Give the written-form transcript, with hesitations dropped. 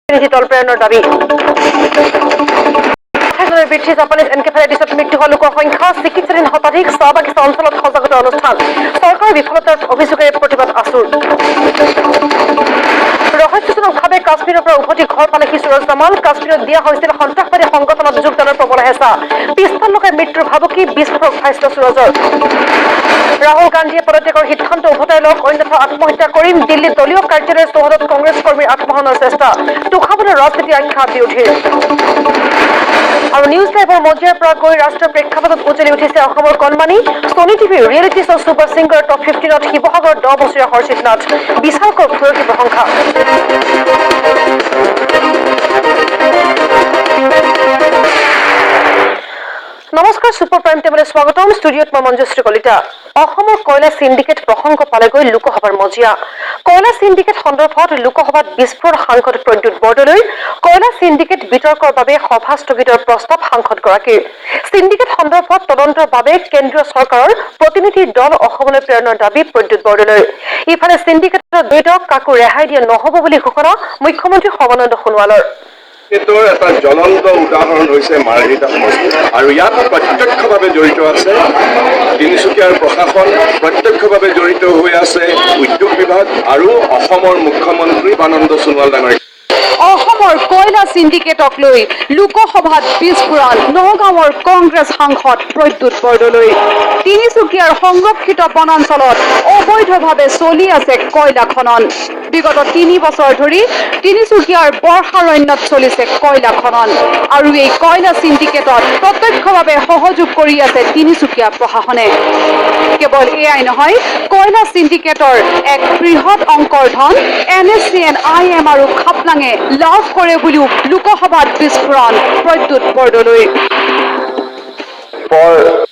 দল প্ৰেৰণৰ দাবী বৃদ্ধি জাপানিজ এনকেফেলাইটিছত মৃত্যু হোৱা লোকৰ সংখ্যা চিকিৎসাধীন শতাধিক চাহ বাগিচা অঞ্চলত সজাগতা অনুষ্ঠান চৰকাৰৰ বিফলতাৰ অভিযোগেৰে প্ৰতিবাদ আচুৰ ৰহস্যজনকভাৱে কাশ্মীৰৰ পৰা উভতি ঘৰ পালেহি সুৰজ জামাল কাশ্মীৰত দিয়া হৈছিল সন্ত্ৰাসবাদী সংগঠনত যোগদানৰ প্ৰবল হেঁচা পিস্তল লগাই মৃত্যুৰ ভাবুকি বিস্ফোৰক স্বাস্থ্য সুৰজৰ ৰাহুল গান্ধীয়ে পদত্যাগৰ সিদ্ধান্ত উভতাই লওক অন্যথা আত্মহত্যা কৰিম দিল্লীত দলীয় কাৰ্যালয়ৰ চৌহদত কংগ্ৰেছ কৰ্মীৰ আত্মহৰণৰ চেষ্টা তুষাবলৈ ৰাজনীতি আখ্যা বিৰোধীৰ আৰু নিউজ লাইভৰ মজিয়াৰ পৰা গৈ ৰাষ্ট্ৰীয় প্ৰেক্ষাপটত উজ্বলি উঠিছে অসমৰ কণমানি ছনী টিভিৰ reality show' super singer top 15ত শিৱসাগৰৰ 10 বছৰীয়া হৰ্ষিত নাথ বিচাৰকৰ ভূয়সী প্ৰশংসা নমস্কাৰ সুপাৰ প্ৰাইম টাইমলৈ স্বাগতম ষ্টুডিঅ'ত মই মঞ্জুশ্ৰী কলিতা অসমৰ কয়লা সিন্ডিকেট প্ৰসংগ পালেগৈ লোকসভাৰ মজিয়া কয়লা সিন্ডিকেট সন্দৰ্ভত লোকসভাত বিস্ফোৰণ সাংসদ প্ৰদ্যুৎ বৰদলৈৰ কয়লা সিন্ডিকেট বিতৰ্কৰ বাবে সভা স্থগিতৰ প্ৰস্তাৱ সাংসদগৰাকীৰ সিন্ডিকেট সন্দৰ্ভত তদন্তৰ বাবে কেন্দ্ৰীয় চৰকাৰৰ প্ৰতিনিধি দল অসমলৈ প্ৰেৰণৰ দাবী প্ৰদ্যুৎ বৰদলৈৰ ইফালে সিন্ডিকেটৰ দুয়োটাক কাকো ৰেহাই দিয়া নহ'ব বুলি ঘোষণা মুখ্যমন্ত্ৰী সৰ্বানন্দ সোণোৱালৰ এইটোৰ এটা জ্বলন্ত উদাহৰণ হৈছে মাৰ্ঘেৰিটা সমষ্টি আৰু ইয়াত প্ৰত্যক্ষভাৱে জড়িত আছে তিনিচুকীয়াৰ প্ৰশাসন প্ৰত্যক্ষভাৱে জড়িত হৈ আছে উদ্যোগ বিভাগ আৰু অসমৰ মুখ্যমন্ত্ৰী সৰ্বানন্দ সোণোৱাল ডাঙৰীয়া অসমৰ কয়লা সিন্ডিকেটক লৈ লোকসভাত বিস্ফোৰণ নগাঁৱৰ কংগ্ৰেছ সাংসদ প্ৰদ্যুৎ বৰদলৈ তিনিচুকীয়াৰ সংৰক্ষিত বনাঞ্চলত অবৈধভাৱে চলি আছে কয়লা খনন বিগত 3 বছৰ ধৰি তিনিচুকীয়াৰ বৰ্ষাৰণ্যত চলিছে কয়লা খনন আৰু এই কয়লা সিন্ডিকেটত প্ৰত্যক্ষভাৱে সহযোগ কৰি আছে তিনিচুকীয়া প্ৰশাসনে কেৱল এয়াই নহয় কয়লা সিন্ডিকেটৰ এক বৃহৎ অংকৰ ধন NSCN-IM আৰু খাপলাঙে লাভ কৰে বুলিও লোকসভাত বিস্ফোৰণ প্ৰদ্যুৎ বৰদলৈ For